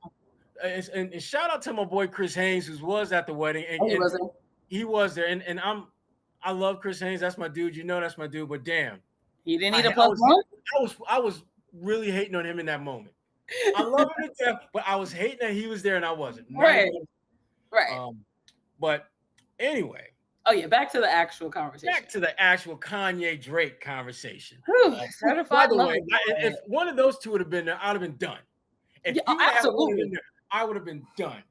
And shout out to my boy Chris Haynes, who was at the wedding. And, he was there. And I love Chris Haynes. That's my dude. You know that's my dude. But damn,
he didn't need a plus one.
I was really hating on him in that moment. I love him to death, but I was hating that he was there and I wasn't.
Right.
But anyway.
Oh yeah, back to the actual conversation.
Back to the actual Kanye Drake conversation.
Certified
by the way, if one of those two would have been there, I'd have been done. If
absolutely,
there, I would have been done.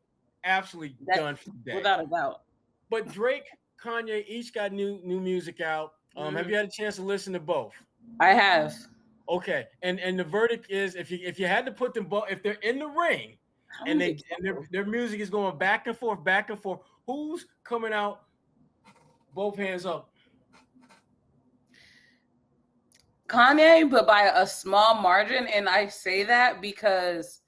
Absolutely done for the day.
Without a doubt.
But Drake, Kanye each got new music out. Have you had a chance to listen to both?
I have.
Okay, and the verdict is, if you had to put them both, if they're in the ring and their music is going back and forth, who's coming out? Both hands up.
Kanye, but by a small margin. And I say that because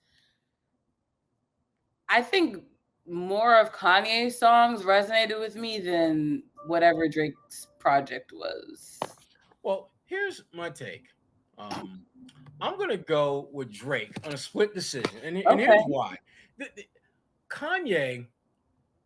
I think more of Kanye's songs resonated with me than whatever Drake's project was.
Well, here's my take. I'm going to go with Drake on a split decision. And here's why. Kanye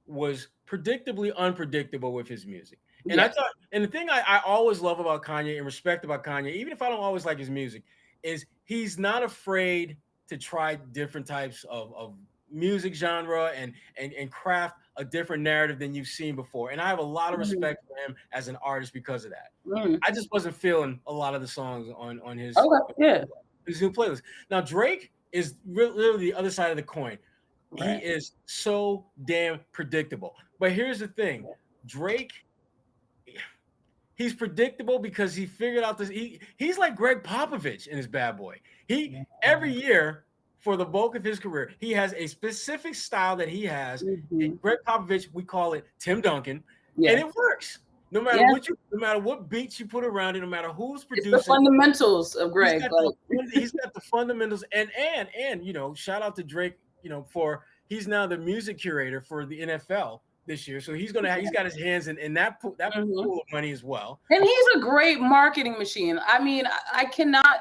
was predictably unpredictable with his music. And I thought, and the thing I always love about Kanye and respect about Kanye, even if I don't always like his music, is he's not afraid to try different types of music genre and craft a different narrative than you've seen before. And I have a lot of respect for him as an artist because of that. I just wasn't feeling a lot of the songs on his new playlist. Now, Drake is literally the other side of the coin. Right. He is so damn predictable. But here's the thing. Drake, he's predictable because he figured out this. He's like Greg Popovich in his Bad Boy. Every year for the bulk of his career, he has a specific style that he has. Greg Popovich, we call it Tim Duncan, and it works. No matter what beats you put around it, no matter who's producing,
it's the fundamentals of Greg.
He's got the fundamentals, and shout out to Drake. For he's now the music curator for the NFL this year, so he's got his hands in that pool of money as well.
And he's a great marketing machine. I mean, I cannot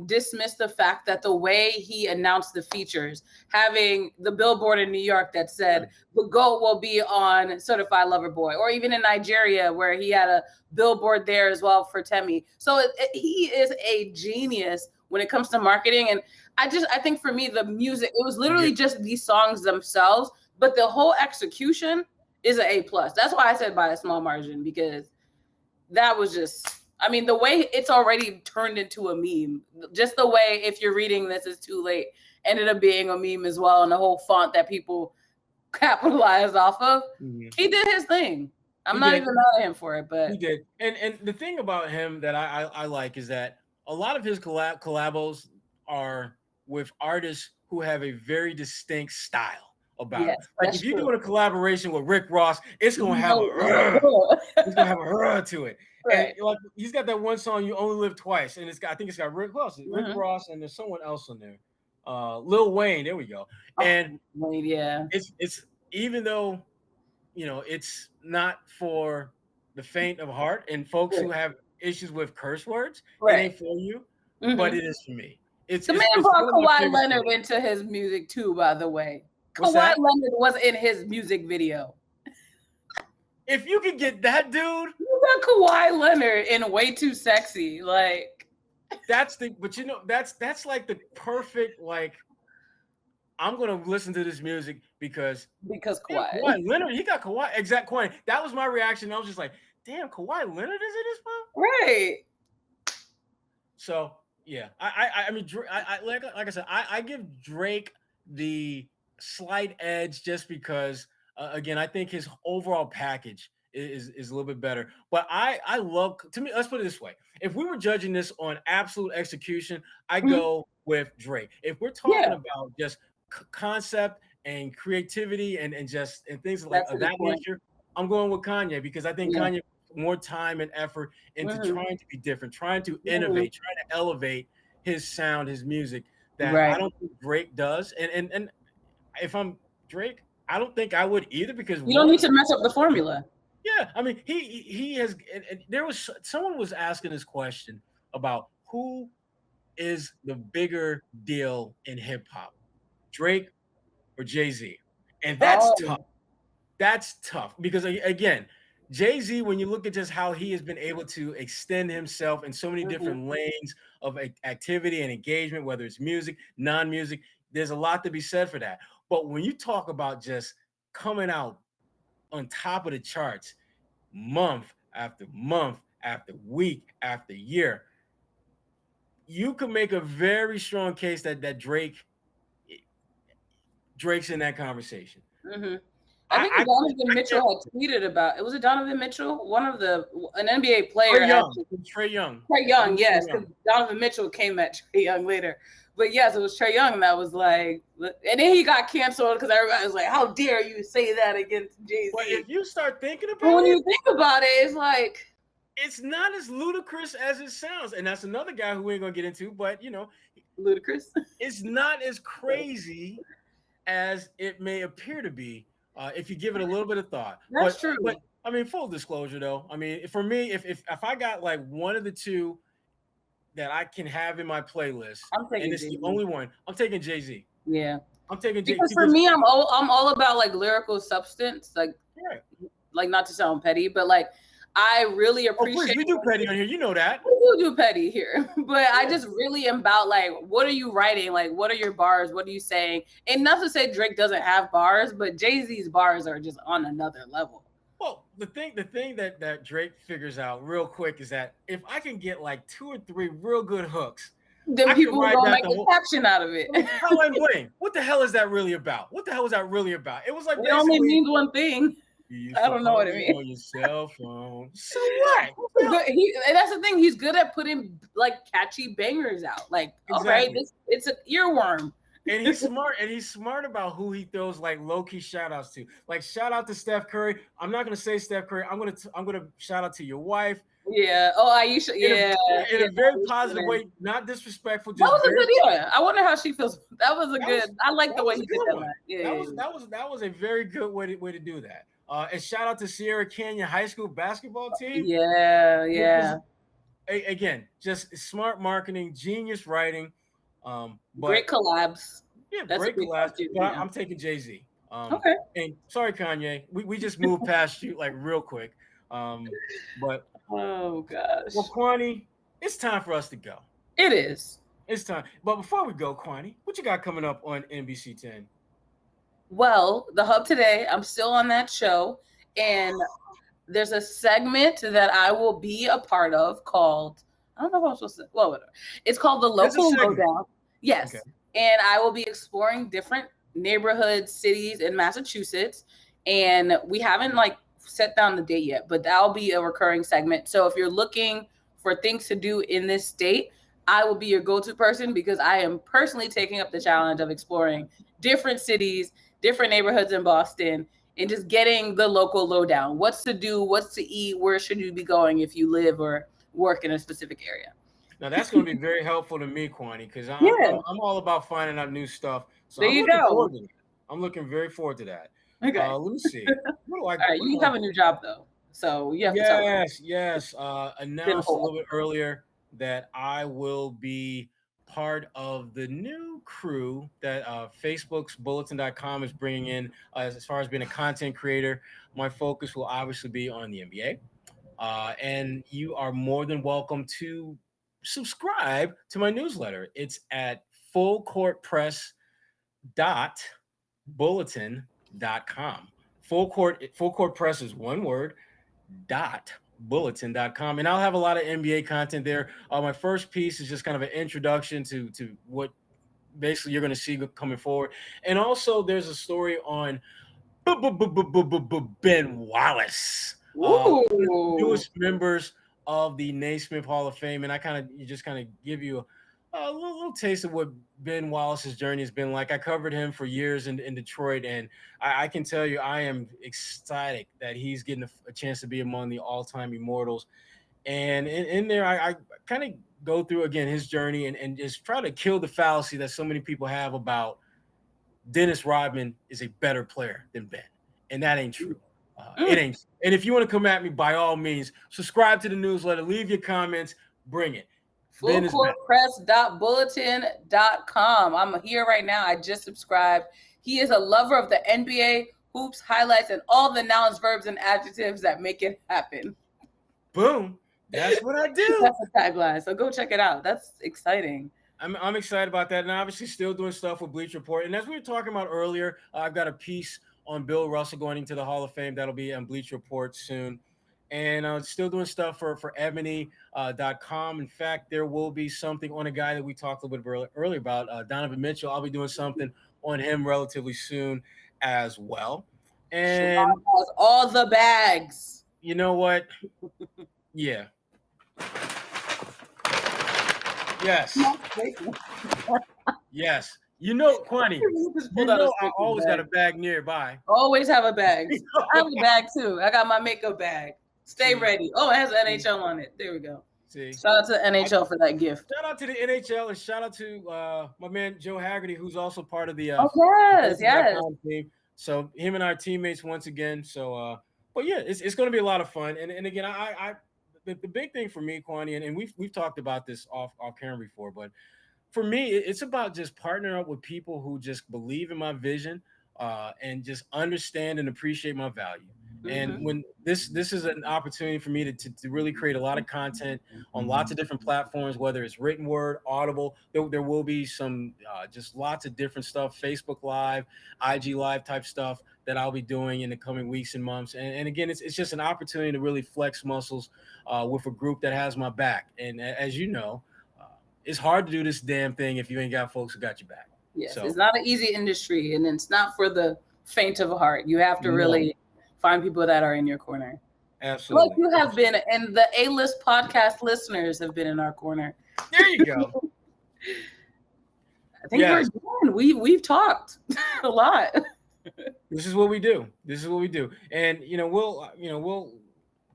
dismiss the fact that the way he announced the features, having the billboard in New York that said the GOAT will be on Certified Lover Boy, or even in Nigeria where he had a billboard there as well for Temi. So he is a genius when it comes to marketing. And I think for me, the music, it was literally just these songs themselves, but the whole execution is an A+. That's why I said by a small margin, because that was just, I mean, the way it's already turned into a meme, just the way, if you're reading This Is Too Late, ended up being a meme as well, and the whole font that people capitalized off of. He did his thing. I'm not even mad at him for it, but
he did. And the thing about him that I like is that a lot of his collabos are with artists who have a very distinct style about it. Like if you're doing a collaboration with Rick Ross, it's gonna have a to it. Right. And like he's got that one song, "You Only Live Twice," and I think it's got Rick Ross, and there's someone else on there, Lil Wayne. There we go. And it's even though it's not for the faint of heart and folks who have issues with curse words, it ain't for you, but it is for me.
The man brought Kawhi Leonard into his music too, by the way.
What's
Kawhi
that?
Leonard was in his music video.
If you could get that dude,
You got Kawhi Leonard in Way Too Sexy. Like,
that's that's like the perfect, like, I'm gonna listen to this music because
Kawhi.
Kawhi Leonard, he got Kawhi exact Kwani. That was my reaction. I was just like, damn, Kawhi Leonard is in this film?
Right.
So yeah, I mean, like I said, I give Drake the slight edge just because, again, I think his overall package is a little bit better. But I love, to me, let's put it this way: if we were judging this on absolute execution, I go with Drake. If we're talking about just concept and creativity and things like of that nature, I'm going with Kanye because I think Kanye more time and effort into trying to be different, trying to innovate, trying to elevate his sound, his music, that I don't think Drake does. And if I'm Drake, I don't think I would either, because
you don't need to mess up the formula.
Yeah, I mean, he has. And there was someone was asking this question about who is the bigger deal in hip hop, Drake or Jay-Z, and that's tough. That's tough because, again, Jay-Z, when you look at just how he has been able to extend himself in so many different lanes of activity and engagement, whether it's music, non-music, there's a lot to be said for that. But when you talk about just coming out on top of the charts month after month after week after year, you could make a very strong case that Drake's in that conversation.
I think Donovan Mitchell had tweeted about it. Was it Donovan Mitchell? An NBA player.
Trae Young.
Trae Young, yes. Because Donovan Mitchell came at Trae Young later. But yes, it was Trae Young that was like, and then he got canceled because everybody was like, how dare you say that against Jay-Z?
But if you start thinking about
when you think about it, it's like,
it's not as ludicrous as it sounds. And that's another guy who we ain't gonna get into, but
ludicrous.
It's not as crazy as it may appear to be. If you give it a little bit of thought.
That's true.
But I mean, full disclosure though, I mean, for me, if I got like one of the two that I can have in my playlist, and it's the only one, I'm taking Jay-Z.
Yeah,
I'm taking Jay-Z.
Because for me, I'm all about like lyrical substance, like not to sound petty, but like I really appreciate.
We do petty on here, you know that.
We do petty here, but I just really am about like, what are you writing? Like, what are your bars? What are you saying? And not to say Drake doesn't have bars, but Jay-Z's bars are just on another level.
Well, the thing that Drake figures out real quick is that if I can get like 2 or 3 real good hooks,
then people are gonna make a caption out of it.
What the hell is that really about? What the hell is that really about? It was like,
it only means one thing. I don't know what it means.
On your cell phone. So what?
But that's the thing. He's good at putting like catchy bangers out. Like, okay, it's an earworm.
And he's smart. And he's smart about who he throws like low-key shout-outs to. Like, shout out to Steph Curry. I'm not gonna say Steph Curry. I'm gonna shout out to your wife.
Yeah. Oh, Aisha.
In a very positive way, not disrespectful.
That was a good idea. I wonder how she feels. That was a good. I like the way he did that.
Yeah. That was a very good way to do that. And shout out to Sierra Canyon High School basketball team.
Yeah.
Again, just smart marketing, genius writing.
Great collabs.
Yeah, great collabs. But I'm taking Jay-Z.
Okay.
And sorry, Kanye, we just moved past you like real quick. But
oh gosh.
Well, Kwani, it's time for us to go.
It is.
It's time. But before we go, Kwani, what you got coming up on NBC 10?
Well, the Hub today, I'm still on that show, and there's a segment that I will be a part of called, I don't know what I'm supposed to say. Well, whatever. It's called The Local Lowdown. Yes. Okay. And I will be exploring different neighborhoods, cities in Massachusetts. And we haven't like set down the date yet, but that'll be a recurring segment. So if you're looking for things to do in this state, I will be your go-to person because I am personally taking up the challenge of exploring different cities, different neighborhoods in Boston, and just getting the local lowdown. What's to do, what's to eat, where should you be going if you live or work in a specific area?
Now that's going to be very helpful to me, Kwani, because I'm all about finding out new stuff. So
there you go.
I'm looking very forward to that.
Okay.
Let me see.
All right, you have a new job though, so you have to tell me.
Yes. Announced a little bit earlier that I will be part of the new crew that Facebook's bulletin.com is bringing in as far as being a content creator. My focus will obviously be on the NBA. And you are more than welcome to subscribe to my newsletter. It's at fullcourtpress.bulletin.com. Full Court Press is one word, bulletin.com, and I'll have a lot of NBA content there. My first piece is just kind of an introduction to what basically you're going to see coming forward, and also there's a story on Ben Wallace, newest members of the Naismith Hall of Fame, and I just give you a little taste of what Ben Wallace's journey has been like. I covered him for years in Detroit, and I can tell you I am ecstatic that he's getting a chance to be among the all-time immortals. And in there, I kind of go through, again, his journey and just try to kill the fallacy that so many people have about Dennis Rodman is a better player than Ben. And that ain't true. It ain't. And if you want to come at me, by all means, subscribe to the newsletter, leave your comments, bring it.
Fullcourtpress.bulletin.com. I'm here right now. I just subscribed. He is a lover of the NBA, hoops, highlights, and all the nouns, verbs, and adjectives that make it happen.
Boom. That's what I do.
That's a tagline. So go check it out. That's exciting.
I'm excited about that. And obviously still doing stuff with Bleach Report. And as we were talking about earlier, I've got a piece on Bill Russell going into the Hall of Fame. That'll be on Bleach Report soon. And still doing stuff for ebony.com. In fact, there will be something on a guy that we talked a little bit earlier about, Donovan Mitchell. I'll be doing something on him relatively soon as well. And
all the bags.
You know what? Yeah. Yes. Yes. You know, Kwani, I always got a bag nearby.
Always have a bag. I have a bag too. I got my makeup bag. Stay ready. Oh, it has NHL on it. There we go.
See.
Shout out to NHL for that gift.
Shout out to the NHL and shout out to my man Joe Haggerty, who's also part of the
yes.
team. So him and our teammates once again. So but yeah, it's going to be a lot of fun. And again, the big thing for me, Kwani, and we've talked about this off camera before, but for me, it's about just partnering up with people who just believe in my vision and just understand and appreciate my value. And when this is an opportunity for me to really create a lot of content on lots of different platforms, whether it's written word, Audible, there will be some just lots of different stuff, Facebook Live, IG Live type stuff that I'll be doing in the coming weeks and months. And again, it's just an opportunity to really flex muscles with a group that has my back. And as you know, it's hard to do this damn thing if you ain't got folks who got your back.
Yes, so, it's not an easy industry, and it's not for the faint of heart. You have to really find people that are in your corner.
Absolutely.
Like you have been, and the A-list podcast listeners have been in our corner.
There you go.
I think we're done. We've talked a lot.
This is what we do. And we'll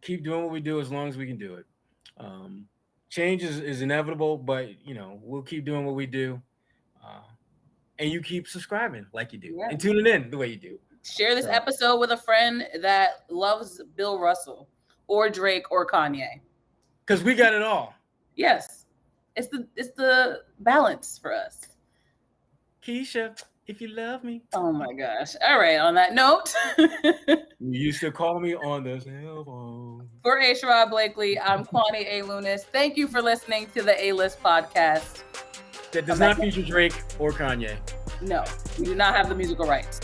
keep doing what we do as long as we can do it. Change is inevitable, but we'll keep doing what we do. And you keep subscribing like you do and tuning in the way you do.
Share this episode with a friend that loves Bill Russell or Drake or Kanye.
Because we got it all.
Yes. It's the balance for us.
Keisha, if you love me.
Oh my gosh. All right. On that note.
You used to call me on the cell phone.
For A.Sherrod Blakely, I'm Kwani A. Lunis. Thank you for listening to the A-List podcast.
That does not feature Drake or Kanye.
No, we do not have the musical rights.